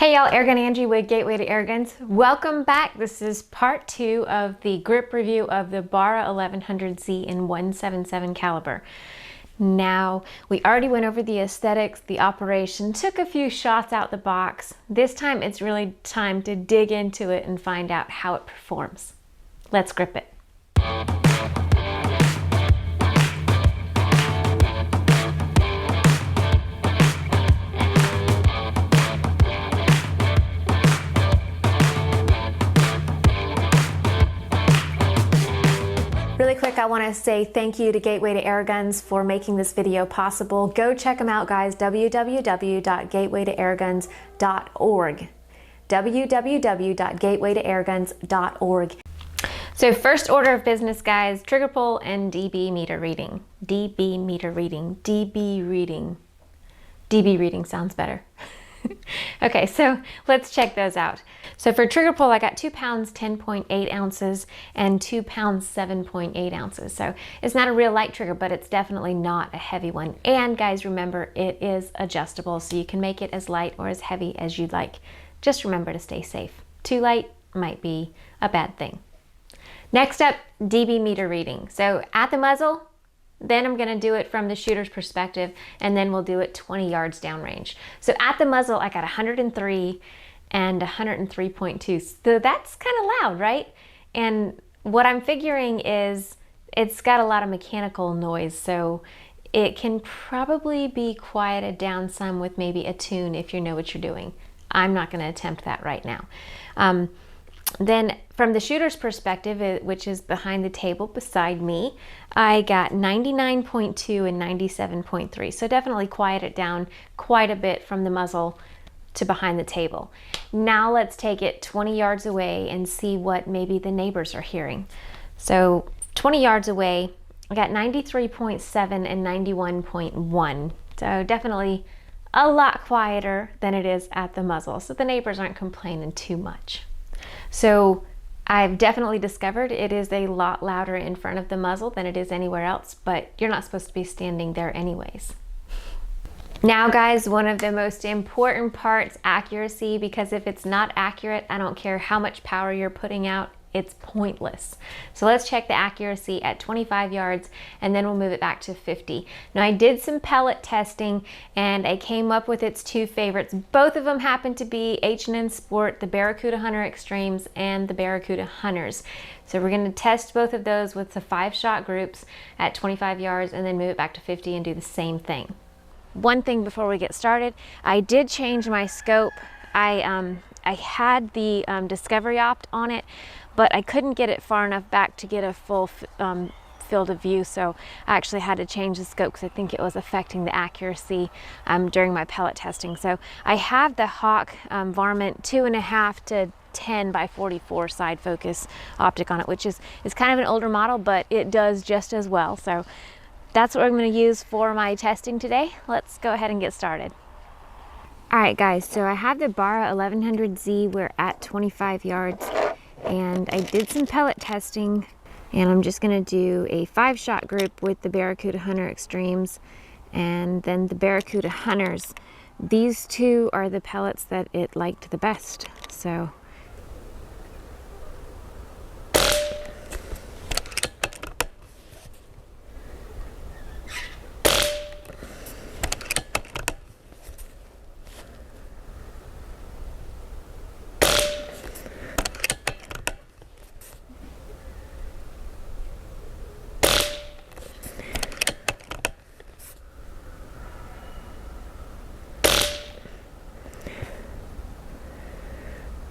Hey y'all, Airgun Angie with Gateway to Airguns. Welcome back. This is part 2 of the grip review of the Barra 1100Z in 177 caliber. Now, we already went over the aesthetics, the operation, took a few shots out the box. This time it's really time to dig into it and find out how it performs. Let's grip it. Really quick, I want to say thank you to Gateway to Airguns for making this video possible. Go check them out, guys. www.gatewaytoairguns.org. www.gatewaytoairguns.org. So first order of business, guys, trigger pull and dB meter reading. dB meter reading. dB reading. dB reading sounds better. Okay, so let's check those out. So for trigger pull, I got 2 pounds 10.8 ounces and 2 pounds 7.8 ounces. So it's not a real light trigger, but it's definitely not a heavy one. And guys, remember, it is adjustable, so you can make it as light or as heavy as you'd like. Just remember to stay safe. Too light might be a bad thing. Next up, dB meter reading. So at the muzzle, then I'm gonna do it from the shooter's perspective, and then we'll do it 20 yards downrange. So at the muzzle, I got 103 and 103.2. So that's kind of loud, right? And what I'm figuring is it's got a lot of mechanical noise, so it can probably be quieted down some with maybe a tune if you know what you're doing. I'm not gonna attempt that right now. Then from the shooter's perspective, which is behind the table beside me, I got 99.2 and 97.3. So definitely quiet it down quite a bit from the muzzle to behind the table. Now let's take it 20 yards away and see what maybe the neighbors are hearing. So 20 yards away, I got 93.7 and 91.1. So definitely a lot quieter than it is at the muzzle. So the neighbors aren't complaining too much. So I've definitely discovered it is a lot louder in front of the muzzle than it is anywhere else, but you're not supposed to be standing there anyways. Now guys, one of the most important parts, accuracy, because if it's not accurate, I don't care how much power you're putting out, it's pointless. So let's check the accuracy at 25 yards and then we'll move it back to 50. Now I did some pellet testing and I came up with its two favorites. Both of them happen to be H&N Sport, the Barracuda Hunter Extremes and the Barracuda Hunters. So we're gonna test both of those with the 5-shot groups at 25 yards and then move it back to 50 and do the same thing. One thing before we get started, I did change my scope. I had the Discovery Opt on it, but I couldn't get it far enough back to get a full field of view, so I actually had to change the scope because I think it was affecting the accuracy during my pellet testing. So I have the Hawk Varmint 2.5 to 10 by 44 side focus optic on it, which is kind of an older model, but it does just as well. So that's what I'm going to use for my testing today. Let's go ahead and get started. Alright guys, so I have the Barra 1100Z. We're at 25 yards and I did some pellet testing and I'm just going to do a 5-shot group with the Barracuda Hunter Extremes and then the Barracuda Hunters. These two are the pellets that it liked the best. So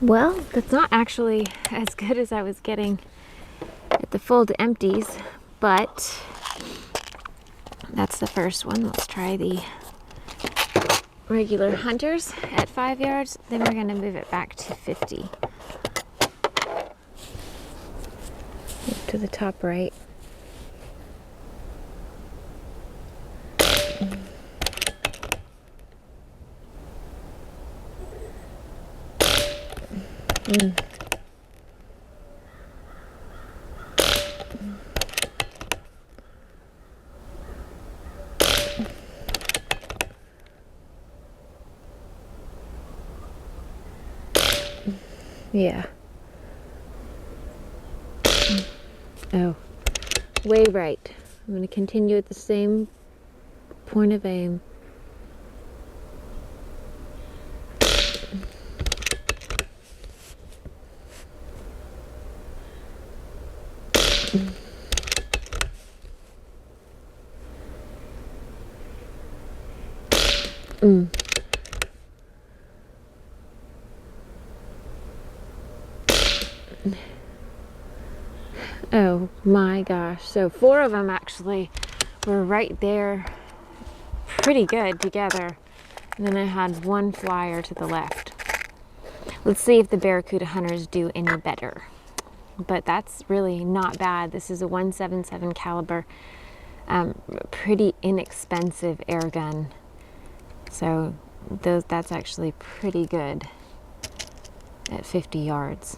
well, that's not actually as good as I was getting at the full to empties, but that's the first one. Let's try the regular Hunters at 5 yards. Then we're going to move it back to 50. To the top right. Yeah. Oh, way right. I'm going to continue at the same point of aim. Oh my gosh. So 4 of them actually were right there, pretty good together. And then I had 1 flyer to the left. Let's see if the Barracuda hunters do any better. But that's really not bad. This is a 177 caliber, pretty inexpensive air gun. So that's actually pretty good at 50 yards.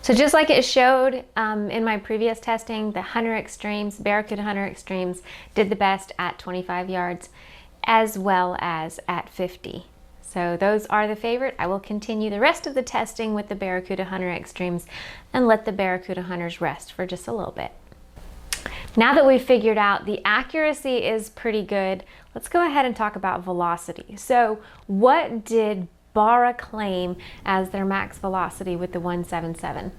So just like it showed in my previous testing, the Hunter Extremes, Barracuda Hunter Extremes did the best at 25 yards as well as at 50. So those are the favorite. I will continue the rest of the testing with the Barracuda Hunter Extremes and let the Barracuda Hunters rest for just a little bit. Now that we've figured out the accuracy is pretty good, let's go ahead and talk about velocity. So what did Barra claim as their max velocity with the 177?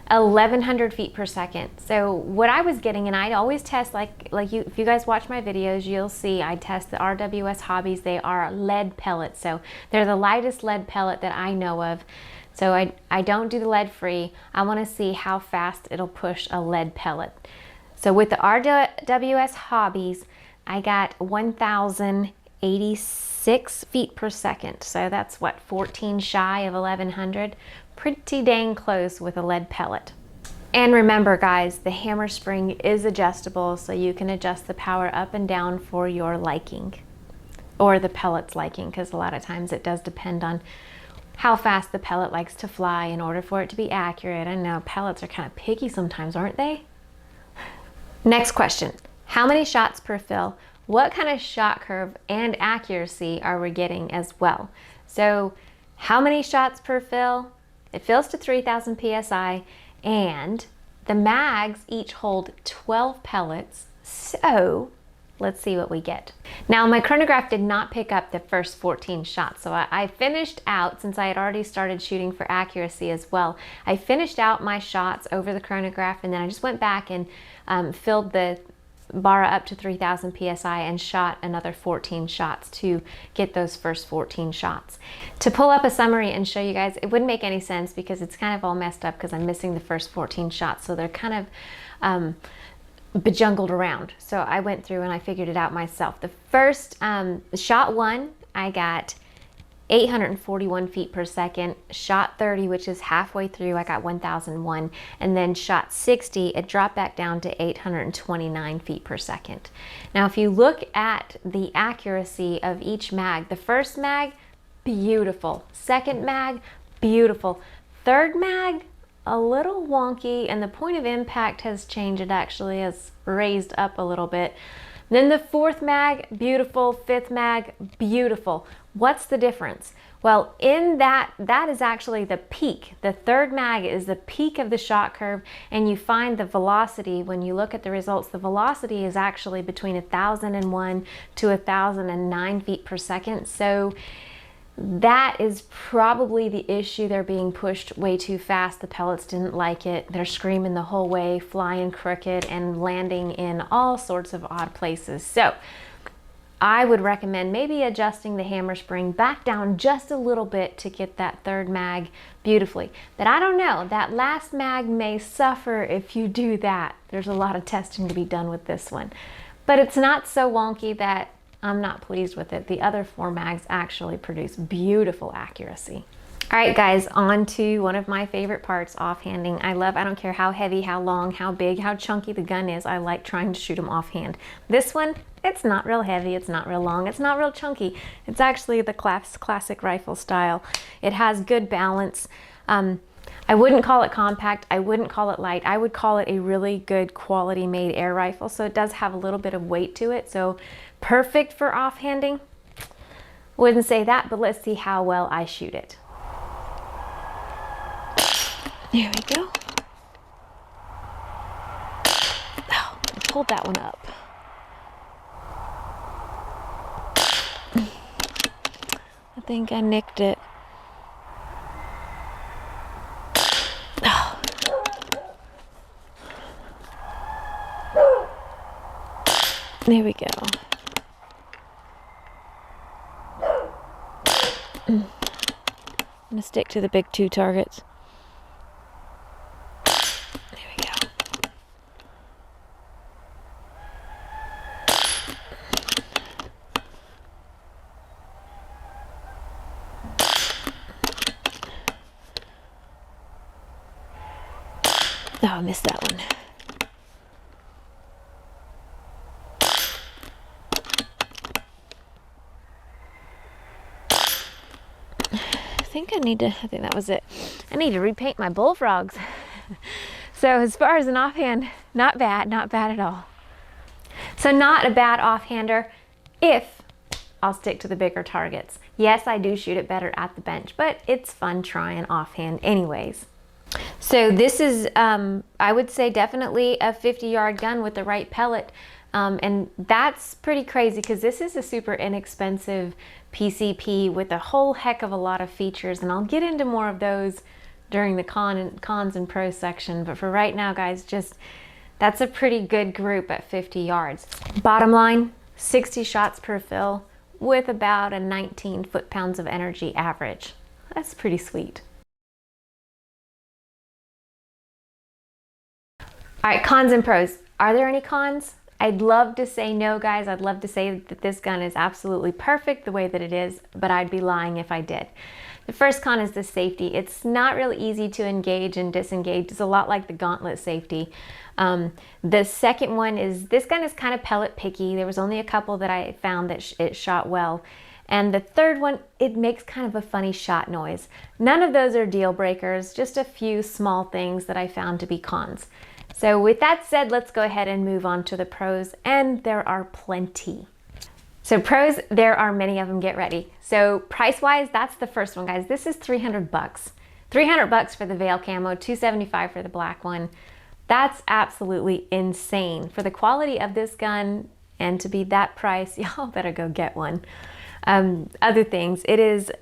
1100 feet per second. So what I was getting, and I'd always test, if you guys watch my videos, you'll see I test the RWS Hobbies. They are lead pellets, so they're the lightest lead pellet that I know of. So I don't do the lead free. I want to see how fast it'll push a lead pellet. So with the RWS Hobbies, I got 1,086 feet per second. So that's what, 14 shy of 1100. Pretty dang close with a lead pellet. And remember guys, the hammer spring is adjustable, so you can adjust the power up and down for your liking, or the pellet's liking, because a lot of times it does depend on how fast the pellet likes to fly in order for it to be accurate. I know pellets are kind of picky sometimes, aren't they? Next question, how many shots per fill? What kind of shot curve and accuracy are we getting as well? So how many shots per fill? It fills to 3,000 PSI, and the mags each hold 12 pellets. So let's see what we get. Now my chronograph did not pick up the first 14 shots. So I finished out, since I had already started shooting for accuracy as well, I finished out my shots over the chronograph, and then I just went back and filled the Barra up to 3,000 PSI and shot another 14 shots to get those first 14 shots. To pull up a summary and show you guys, it wouldn't make any sense because it's kind of all messed up because I'm missing the first 14 shots. So they're kind of bejungled around. So I went through and I figured it out myself. The first shot 1, I got 841 feet per second. Shot 30, which is halfway through, I got 1,001. And then shot 60, it dropped back down to 829 feet per second. Now, if you look at the accuracy of each mag, the first mag, beautiful. Second mag, beautiful. Third mag, a little wonky, and the point of impact has changed. It actually has raised up a little bit. Then the fourth mag, beautiful. Fifth mag, beautiful. What's the difference? Well, in that is actually the peak. The third mag is the peak of the shot curve, and you find the velocity. When you look at the results, the velocity is actually between 1,001 to 1,009 feet per second. So that is probably the issue. They're being pushed way too fast. The pellets didn't like it. They're screaming the whole way, flying crooked and landing in all sorts of odd places. So I would recommend maybe adjusting the hammer spring back down just a little bit to get that third mag beautifully. But I don't know, that last mag may suffer if you do that. There's a lot of testing to be done with this one. But it's not so wonky that I'm not pleased with it. The other 4 mags actually produce beautiful accuracy. All right, guys, on to one of my favorite parts, offhanding. I don't care how heavy, how long, how big, how chunky the gun is, I like trying to shoot them offhand. This one, it's not real heavy, it's not real long, it's not real chunky. It's actually the classic rifle style. It has good balance. I wouldn't call it compact, I wouldn't call it light, I would call it a really good quality made air rifle, so it does have a little bit of weight to it, so perfect for offhanding. Wouldn't say that, but let's see how well I shoot it. There we go. Oh, I pulled that one up. I think I nicked it. Oh. There we go. I'm gonna stick to the big 2 targets. Oh, I missed that one. I think that was it. I need to repaint my bullfrogs. So as far as an offhand, not bad at all. So not a bad offhander if I'll stick to the bigger targets. Yes, I do shoot it better at the bench, but it's fun trying offhand anyways. So this is, I would say definitely a 50-yard gun with the right pellet. And that's pretty crazy because this is a super inexpensive PCP with a whole heck of a lot of features. And I'll get into more of those during the cons and pros section. But for right now, guys, that's a pretty good group at 50 yards. Bottom line, 60 shots per fill with about a 19 foot-pounds of energy average. That's pretty sweet. All right, cons and pros. Are there any cons? I'd love to say no, guys. I'd love to say that this gun is absolutely perfect the way that it is, but I'd be lying if I did. The first con is the safety. It's not really easy to engage and disengage. It's a lot like the gauntlet safety. The second one is this gun is kind of pellet picky. There was only a couple that I found that it shot well. And the third one, it makes kind of a funny shot noise. None of those are deal breakers, just a few small things that I found to be cons. So with that said, let's go ahead and move on to the pros, and there are plenty. So pros, there are many of them, get ready. So price-wise, that's the first one, guys. This is 300 bucks. 300 bucks for the Veil camo, 275 for the black one. That's absolutely insane. For the quality of this gun and to be that price, y'all better go get one. Other things, it is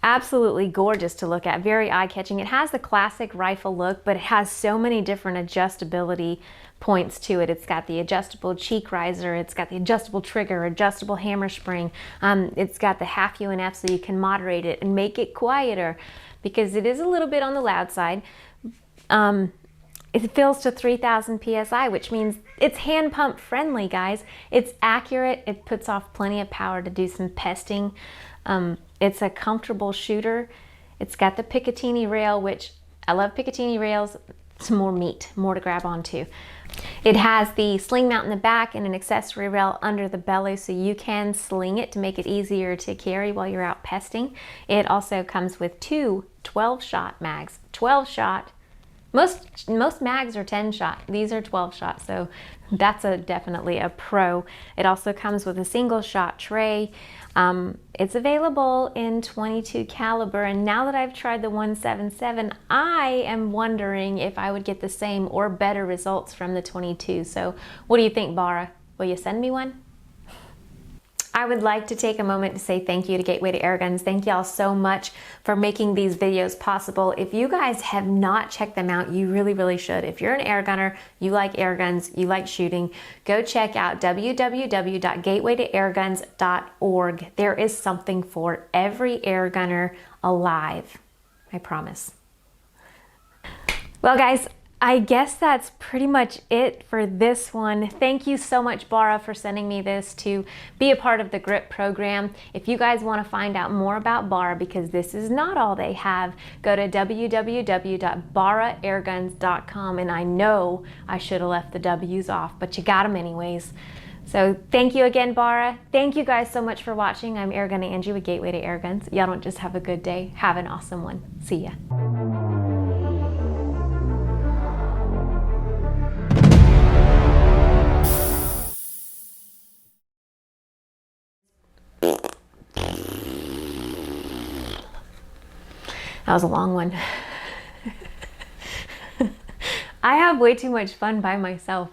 absolutely gorgeous to look at, very eye-catching. It has the classic rifle look, but it has so many different adjustability points to it. It's got the adjustable cheek riser, it's got the adjustable trigger, adjustable hammer spring, it's got the half UNF so you can moderate it and make it quieter because it is a little bit on the loud side. It fills to 3,000 PSI, which means it's hand pump friendly, guys. It's accurate, it puts off plenty of power to do some pesting. It's a comfortable shooter. It's got the Picatinny rail, which I love Picatinny rails. It's more meat, more to grab onto. It has the sling mount in the back and an accessory rail under the belly so you can sling it to make it easier to carry while you're out pesting. It also comes with two 12-shot mags. 12-shot. Most mags are 10-shot. These are 12-shot, so that's definitely a pro. It also comes with a single-shot tray. It's available in 22 caliber, and now that I've tried the 177, I am wondering if I would get the same or better results from the 22. So what do you think, Barra? Will you send me one? I would like to take a moment to say thank you to Gateway to Airguns. Thank y'all so much for making these videos possible. If you guys have not checked them out, you really, really should. If you're an air gunner, you like air guns, you like shooting, go check out www.gatewaytoairguns.org. There is something for every air gunner alive. I promise. Well, guys, I guess that's pretty much it for this one. Thank you so much, Barra, for sending me this to be a part of the GRiP program. If you guys want to find out more about Barra, because this is not all they have, go to www.barraairguns.com. And I know I should have left the W's off, but you got them anyways. So thank you again, Barra. Thank you guys so much for watching. I'm Airgun Angie with Gateway to Airguns. Y'all don't just have a good day, have an awesome one. See ya. That was a long one. I have way too much fun by myself.